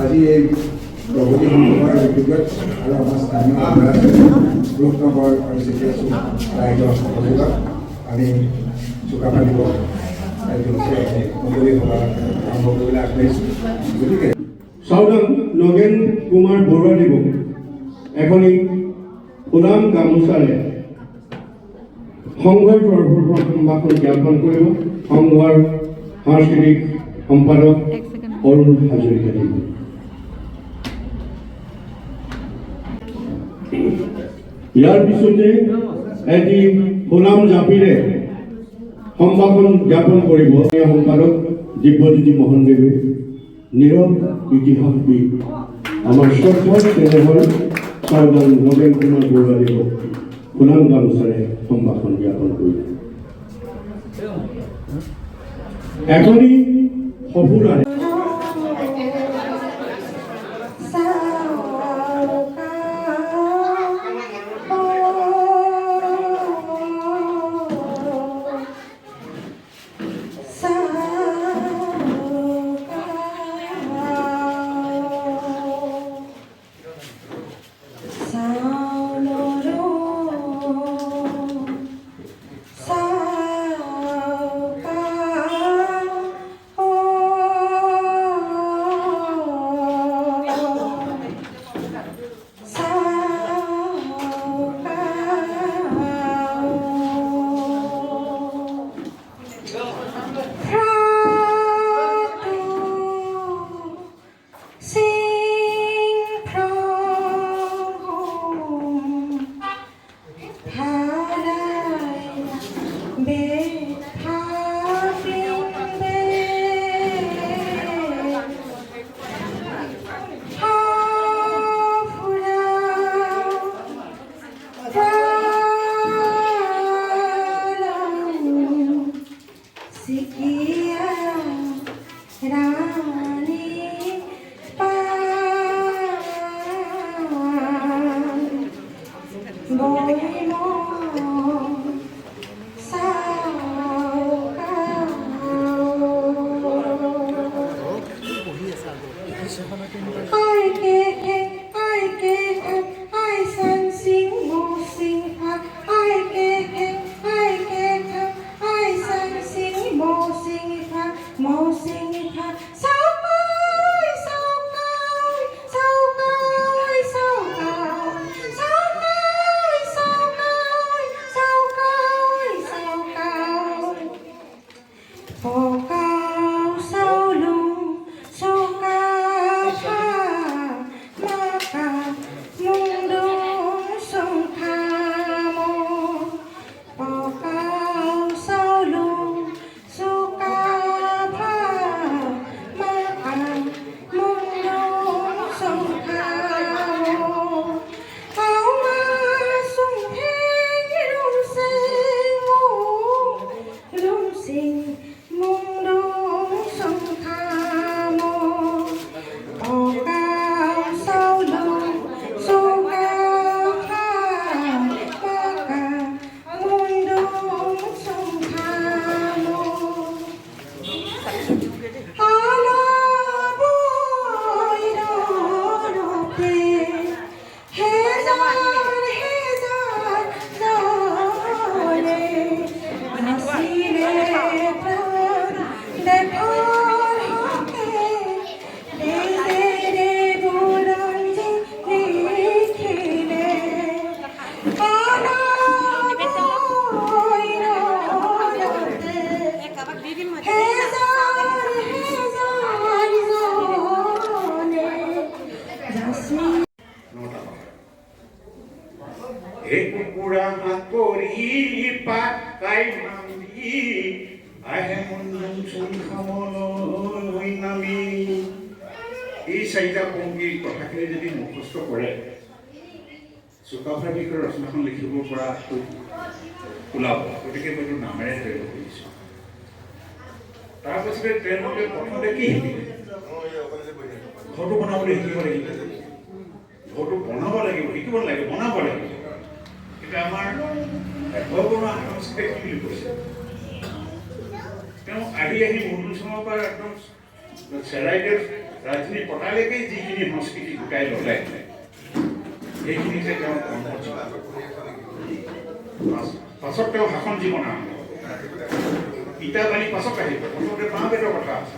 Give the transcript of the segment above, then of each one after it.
আজি এই প্ৰগতি সংগমৰ উদ্যোগত আৰু আমাৰ স্থানীয় ৰূপনগৰ আৰু চিকিৎসক ৰাইজৰ সহযোগত আমি চুকাফা দিৱস মুকলি সভা আৰম্ভ কৰিবলৈ আগবাঢ়িছোঁ। গতিকে চাওদাং নগেন কুমাৰ বৰুৱা দিৱস এখনি ফুলাম গামোচাৰে সংঘৰ তৰফৰ পৰা সম্ভাষণ জ্ঞাপন কৰিব সংঘৰ সাংস্কৃতিক সম্পাদক অৰুণ হাজৰিকা দেৱ। ইয়াৰ পিছতে এটি ফুলাম জাপিৰে সম্ভাষণ জ্ঞাপন কৰিব সম্পাদক দিব্যজ্যোতি মোহনদেৱে। নীৰৱ ইতিহাসবিদ আমাৰ শ্ৰদ্ধৰ তেনেহৰ চাওদাং নগেন কুমাৰ বৰুৱা দেৱক ফুলাম গামোচাৰে সম্ভাষণ জ্ঞাপন কৰিব। এখনি সফুলাৰে এই চাৰিটা পংক্তিৰ কথাখিনি যদি মুখস্থ কৰে চুকাফা বিষয়ে ৰচনাখন লিখিব পৰা ওলাব। গতিকে মই এইটো নামেৰে ধৰিব খুজিছোঁ। তাৰপাছতে তেওঁলোকে প্ৰথমতে কি শিকিলে? ঘৰটো বনাবলৈ শিকিব লাগিব। ঘৰটো বনাব লাগিব, শিকিব লাগিব, বনাব লাগিব। কিন্তু আমাৰ ঘৰ বনোৱা সংস্কৃতি কি বুলি কৈছে? তেওঁ আহি মূল চনৰ পৰা একদম চেৰাইদেউ ৰাজধানী পতালৈকে যিখিনি সংস্কৃতি গোটাই ল'লে সেইখিনিতে তেওঁ পাছত তেওঁ শাসন জীৱন আৰম্ভ ইটা বালি পাছত আহিব প্ৰথমতে মা বেদৰ কথা আছে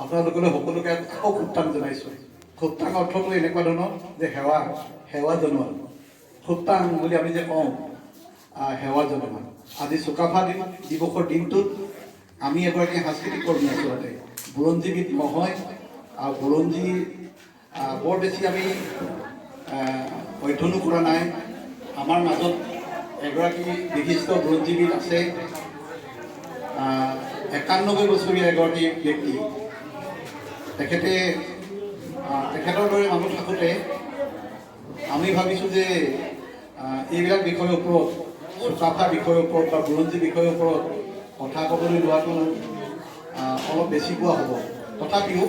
আপোনালোকলৈ সকলোকে আকৌ খুবটাং জনাইছোঁ খুবটাং অৰ্থটো এনেকুৱা ধৰণৰ যে সেৱা জনোৱা খুবটাং বুলি আমি যে কওঁ সেৱা জনোৱা আজি চুকাফা দিৱসৰ দিনটোত আমি এগৰাকী সাংস্কৃতিক কৰ্মী আচলতে বুৰঞ্জীবিদ নহয় আৰু বুৰঞ্জী বৰ বেছি আমি অধ্যয়নো কৰা নাই আমাৰ মাজত এগৰাকী বিশিষ্ট বুৰঞ্জীবিদ আছে 91 বছৰীয়া এগৰাকী ব্যক্তি তেখেতৰ দৰে মানুহ থাকোঁতে আমি ভাবিছোঁ যে এইবিলাক বিষয়ৰ ওপৰত চুকাফা বিষয়ৰ ওপৰত বা বুৰঞ্জী বিষয়ৰ ওপৰত কথা ক'বলৈ লোৱাটো অলপ বেছি কোৱা হ'ব তথাপিও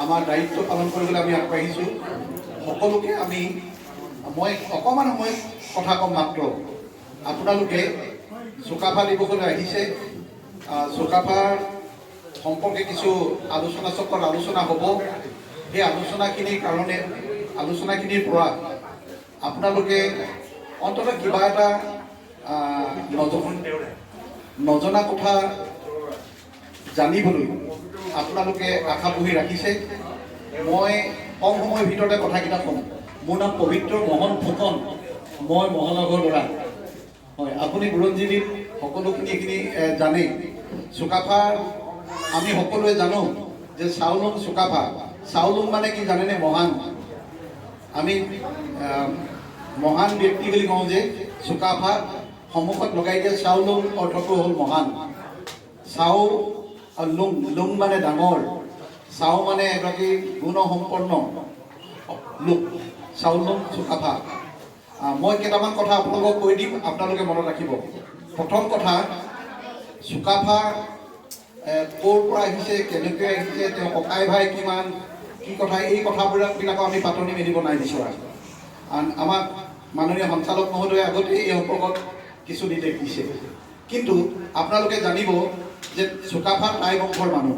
আমাৰ দায়িত্ব পালন কৰিবলৈ আমি আগবাঢ়িছোঁ সকলোকে মই অকণমান সময় কথা ক'ম মাত্ৰ আপোনালোকে চুকাফা দিৱসলৈ আহিছে চুকাফাৰ সম্পৰ্কে কিছু আলোচনা চক্ৰত আলোচনা হ'ব সেই আলোচনাখিনিৰ পৰা আপোনালোকে অন্ততঃ কিবা এটা নজনা কথা জানিবলৈ আপোনালোকে আশা পুহি ৰাখিছে মই কম সময়ৰ ভিতৰতে কথাকেইটা ক'ম মোৰ নাম পবিত্ৰ মোহন ফুকন মই মহানগৰ ল'ৰা হয় আপুনি বুৰঞ্জীবিদ সকলোখিনি এইখিনি জানে চুকাফা আমি সকলোৱে জানো যে চাউলুং চুকাফা চাউলুং মানে কি জানেনে মহান আমি মহান ব্যক্তি বুলি কওঁ যে চুকাফা সন্মুখত লগাই দিয়া চাউলুং অৰ্থটো হ'ল মহান চাউ আৰু লুং মানে ডাঙৰ চাউ মানে এগৰাকী গুণসম্পন্ন লোক চাউলুং চুকাফা মই কেইটামান কথা আপোনালোকক কৈ দিম আপোনালোকে মনত ৰাখিব প্ৰথম কথা চুকাফা ক'ৰ পৰা আহিছে কেনেকৈ আহিছে তেওঁ ককাই ভাই কিমান কি কথা এই কথাবিলাকো আমি পাতনি মেলিব নাই বিচৰা আমাক মাননীয় সঞ্চালক মহোদয়ে আগতে এই সম্পৰ্কত কিছু নিৰ্দেশ দিছে কিন্তু আপোনালোকে জানিব যে চুকাফা টাই বংশৰ মানুহ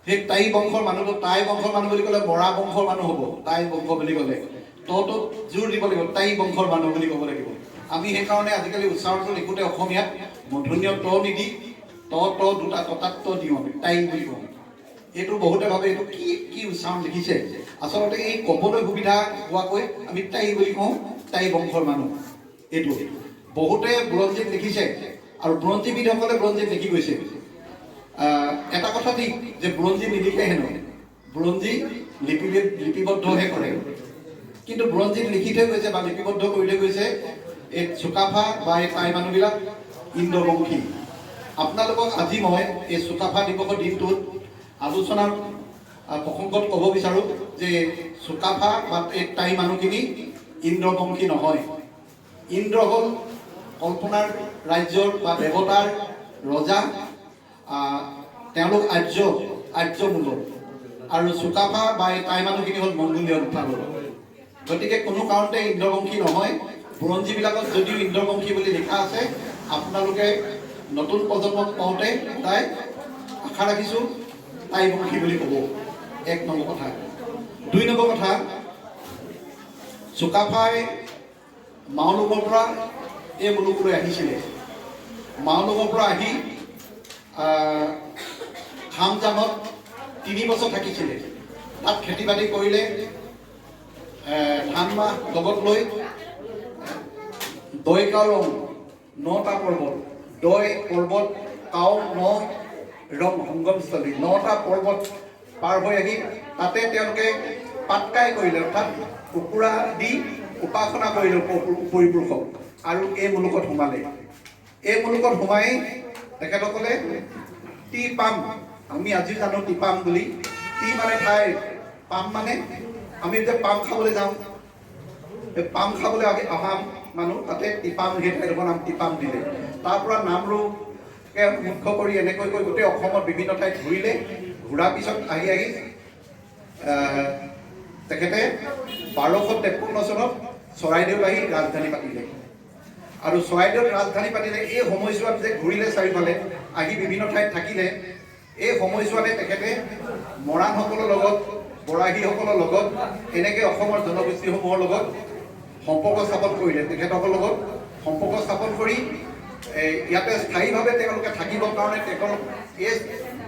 সেই টাই বংশৰ মানুহটো টাই বংশৰ মানুহ বুলি ক'লে মৰা বংশৰ মানুহ হ'ব টাই বংশ বুলি ক'লে ত'টোত জোৰ দিব লাগিব টাই বংশৰ মানুহ বুলি ক'ব লাগিব আমি সেইকাৰণে আজিকালি উচ্চাৰণটো লিখোঁতে অসমীয়াত মূৰ্ধন্য ত নিদি ত দুটা ততাত্ব দিওঁ আমি টাই বুলি কওঁ এইটো বহুতে ভাবে এইটো কি উচ্চাৰণ লিখিছে আচলতে এই ক'বলৈ সুবিধা হোৱাকৈ আমি টাই বুলি কওঁ টাই বংশৰ মানুহ এইটো বহুতে বুৰঞ্জীত লিখিছে আৰু বুৰঞ্জীবিদসকলে বুৰঞ্জীত লিখি গৈছে এটা কথা ঠিক যে বুৰঞ্জী নিলিখে হেনো বুৰঞ্জী লিপিবদ্ধহে কৰে কিন্তু বুৰঞ্জীত লিখি থৈ গৈছে বা লিপিবদ্ধ কৰি থৈ গৈছে এই চুকাফা বা এই টাই মানুহবিলাক ইন্দ্ৰবংশী আপোনালোকক আজি মই এই চুকাফা দিৱসৰ দিনটোত আলোচনাৰ প্ৰসংগত ক'ব বিচাৰোঁ যে চুকাফা বা এই টাই মানুহখিনি ইন্দ্ৰবংশী নহয় ইন্দ্ৰ হ'ল কল্পনাৰ ৰাজ্যৰ বা দেৱতাৰ ৰজা তেওঁলোক আৰ্যমূলৰ আৰু চুকাফা বা এই টাই মানুহখিনি হ'ল মংগোলীয় ৰূপালৰ গতিকে কোনো কাৰণতে ইন্দ্ৰবংশী নহয় বুৰঞ্জীবিলাকত যদিও ইন্দ্ৰবংশী বুলি লিখা আছে আপোনালোকে নতুন প্ৰজন্মক কওঁতে তাই আশা ৰাখিছোঁ টাই বংশী বুলি ক'ব এক নম্বৰ কথা দুই নম্বৰ কথা চুকাফাই মাওলুঙৰ পৰা এই মুলুকলৈ আহিছিলে মাওলুঙৰ পৰা আহি খামজামত 3 বছৰ থাকিছিলে তাত খেতি বাতি কৰিলে ধান মাহ লগত লৈ দৈ কাউৰং 9টা পৰ্বত দৈ পৰ্বত কাউ ৰং সংগমস্থলী 9টা পৰ্বত পাৰ হৈ আহি তাতে তেওঁলোকে পাটকাই কৰিলে অৰ্থাৎ কুকুৰা দি উপাসনা কৰিলে পৰিপুৰুষক আৰু এই মুলুকত সোমালে এই মুলুকত সোমাই তেখেতসকলে টি পাম আমি আজি জানো টি পাম বুলি টি মানে ঠাই পাম মানে আমি যে পাম খাবলৈ যাওঁ এই পাম খাবলৈ অহা মানুহ তাতে টিপাম সেই ঠাইডোখৰ নাম টিপাম দিলে তাৰ পৰা নামৰূপকে মুখ্য কৰি এনেকৈ গোটেই অসমত বিভিন্ন ঠাইত ঘূৰিলে ঘূৰাৰ পিছত আহি তেখেতে 1253 চনত চৰাইদেউত আহি ৰাজধানী পাতিলে আৰু চৰাইদেউত ৰাজধানী পাতিলে এই সময়ছোৱাত যে ঘূৰিলে চাৰিওফালে আহি বিভিন্ন ঠাইত থাকিলে এই সময়ছোৱাতে তেখেতে মৰাণসকলৰ লগত বৰাহীসকলৰ লগত এনেকৈ অসমৰ জনগোষ্ঠীসমূহৰ লগত সম্পৰ্ক স্থাপন কৰিলে তেখেতসকলৰ লগত সম্পৰ্ক স্থাপন কৰি ইয়াতে স্থায়ীভাৱে তেওঁলোকে থাকিবৰ কাৰণে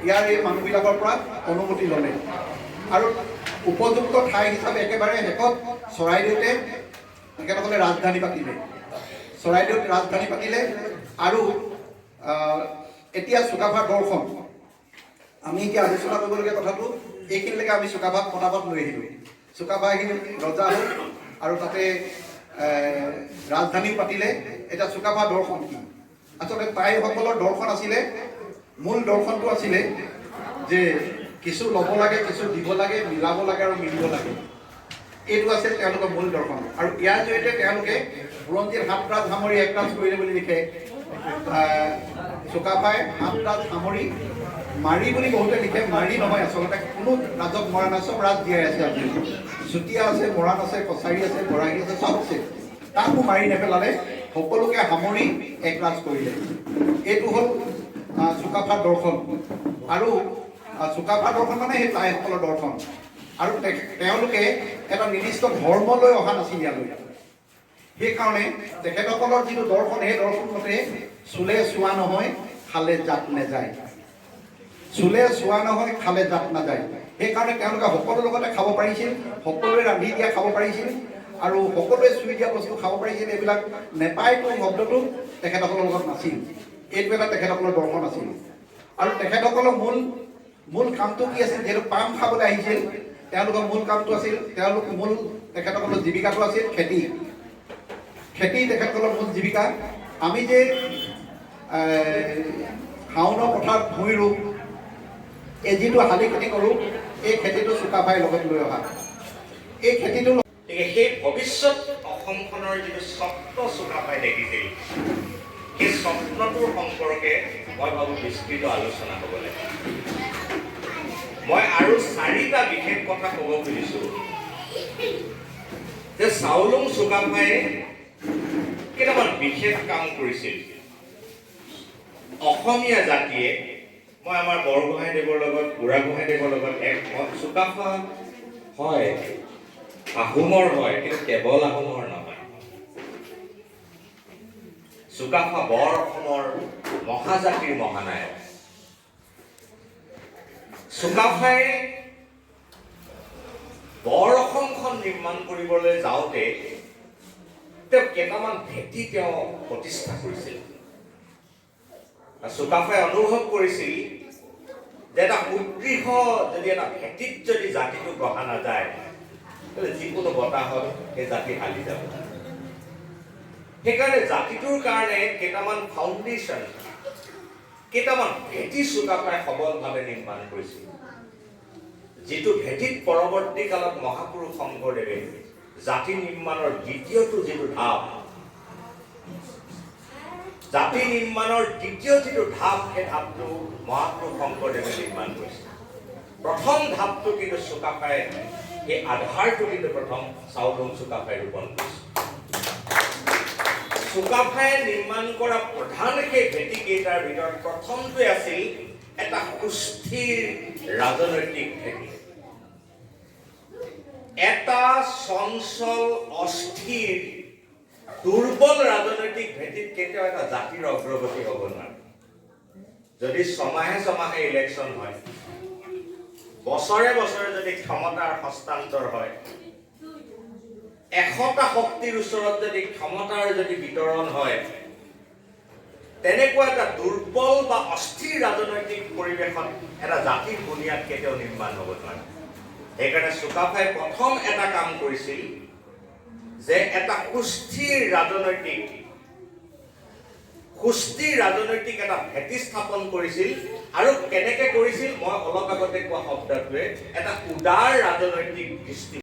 ইয়াৰ এই মানুহবিলাকৰ পৰা অনুমতি ল'লে আৰু উপযুক্ত ঠাই হিচাপে একেবাৰে শেষত চৰাইদেউতে তেখেতসকলে ৰাজধানী পাতিলে চৰাইদেউত ৰাজধানী পাতিলে আৰু এতিয়া চুকাফাৰ দৰ্শন আমি এতিয়া আলোচনা কৰিবলগীয়া কথাটো এইখিনিলৈকে আমি চুকাফাক পতাপত লৈ আহিলোঁ চুকাফা এইখিনি ৰজা হ'ল আৰু তাতে ৰাজধানীও পাতিলে এতিয়া চুকাফা দৰ্শন কি আচলতে টাইসকলৰ দৰ্শন আছিলে মূল দৰ্শনটো আছিলে যে কিছু ল'ব লাগে কিছু দিব লাগে মিলাব লাগে আৰু মিলিব লাগে এইটো আছিল তেওঁলোকৰ মূল দৰ্শন আৰু ইয়াৰ জৰিয়তে তেওঁলোকে বুৰঞ্জীৰ 7 ৰাজ সামৰি 1 ৰাজ কৰিলে বুলি লিখে চুকাফাই 7 ৰাজ সামৰি মাৰি বুলি বহুতে লিখে মাৰি নহয় আচলতে কোনো ৰাজক মৰা নাই চব ৰাজ জীয়াই আছে আজি চুতীয়া আছে মৰাণ আছে কছাৰী আছে বৰাহী আছে চব আছে তাকো মাৰি নেপেলালে সকলোকে সামৰি 1 ৰাজ কৰিলে এইটো হ'ল চুকাফাৰ দৰ্শন আৰু চুকাফাৰ দৰ্শন মানে সেই টাইসকলৰ দৰ্শন আৰু তেওঁলোকে এটা নিৰ্দিষ্ট ধৰ্মলৈ অহা নাছিল ইয়ালৈ সেইকাৰণে তেখেতসকলৰ যিটো দৰ্শন সেই দৰ্শন মতে চুলে চোৱা নহয় খালে জাত নেযায় চুলে চোৱা নহয় খালে জাত নাযায় সেইকাৰণে তেওঁলোকে সকলোৰ লগতে খাব পাৰিছিল সকলোৱে ৰান্ধি দিয়া খাব পাৰিছিল আৰু সকলোৱে চুই দিয়া বস্তু খাব পাৰিছিল এইবিলাক নেপায়তো শব্দটো তেখেতসকলৰ লগত নাছিল এইটো এটা তেখেতসকলৰ দৰ্শন আছিল আৰু তেখেতসকলৰ মূল কামটো কি আছিল যিহেতু পাম খাবলৈ আহিছিল তেওঁলোকৰ মূল কামটো আছিল তেখেতসকলৰ জীৱিকাটো আছিল খেতি তেখেতসকলৰ মূল জীৱিকা আমি যে শাওনৰ পথাৰত ভূঁই ৰুওঁ এই যিটো শালি খেতি কৰোঁ এই খেতিটো চুকাফাই লগত লৈ অহা এই খেতিটো সেই ভৱিষ্যত অসমখনৰ যিটো স্বপ্ন চুকাফাই দেখিছিল সেই স্বপ্নটোৰ সম্পৰ্কে মই ভাবোঁ বিস্তৃত আলোচনা হ'ব লাগে মই আৰু 4টা বিশেষ কথা ক'ব খুজিছোঁ যে চাওলুং চুকাফাই কেইটামান বিশেষ কাম কৰিছিল অসমীয়া জাতিয়ে মই আমাৰ বৰগোহাঁইদেৱৰ লগত বুঢ়াগোহাঁইদেৱৰ লগত একমত চুকাফা হয় আহোমৰ হয় কিন্তু কেৱল আহোমৰ নহয় চুকাফা বৰ অসমৰ মহাজাতিৰ মহানায়ক চুকাফাই বৰ অসমখন নিৰ্মাণ কৰিবলৈ যাওঁতে তেওঁ কেইটামান ভেটি তেওঁ প্ৰতিষ্ঠা কৰিছিল চুকাফাই অনুভৱ কৰিছিল যে এটা সুদৃঢ় যদি এটা ভেটিত যদি জাতিটো গঢ়া নাযায় তাহলে যিকোনো বতাহত সেই জাতি হালি যাব সেইকাৰণে জাতিটোৰ কাৰণে কেইটামান ফাউণ্ডেশ্যন কেইটামান ভেটি চুকাফাই সবলভাৱে নিৰ্মাণ কৰিছিল যিটো ভেটিত পৰৱৰ্তী কালত মহাপুৰুষ শংকৰদেৱে জাতি নিৰ্মাণৰ দ্বিতীয়টো যিটো ধাপ জাতি নিৰ্মাণৰ দ্বিতীয় যিটো ধাপ সেই ধাপটো মহাপুৰুষ শংকৰদেৱে নিৰ্মাণ কৰিছিল প্ৰথম ধাপটো কিন্তু চুকাফাই এই আধাৰটো কিন্তু প্ৰথম চাওলুং চুকাফাই ৰোপণ কৰিছিল চুকাফাই নিৰ্মাণ কৰা প্ৰধান সেই ভেটি কেইটাৰ ভিতৰত প্ৰথমটোৱে আছিল এটা সুস্থিৰ ৰাজনৈতিক ভেটি এটা চঞ্চল অস্থিৰ দুৰ্বল ৰাজনৈতিক ভেটিত কেতিয়াও এটা জাতিৰ অগ্ৰগতি হ'ব নোৱাৰে যদি ছমাহে ইলেকশ্যন হয় বছৰে যদি ক্ষমতাৰ হস্তান্তৰ হয় 100টা শক্তিৰ ওচৰত যদি ক্ষমতাৰ যদি বিতৰণ হয় তেনেকুৱা এটা দুৰ্বল বা অস্থিৰ ৰাজনৈতিক পৰিৱেশত এটা জাতিৰ বুনিয়াদ কেতিয়াও নিৰ্মাণ হ'ব নোৱাৰে সেইকাৰণে চুকাফাই প্ৰথম এটা কাম কৰিছিল যে এটা সুস্থিৰ ৰাজনৈতিক এটা ভেটি স্থাপন কৰিছিল আৰু কেনেকৈ কৰিছিল মই অলপ আগতে কোৱা শব্দটোৱে এটা উদাৰ ৰাজনৈতিক দৃষ্টি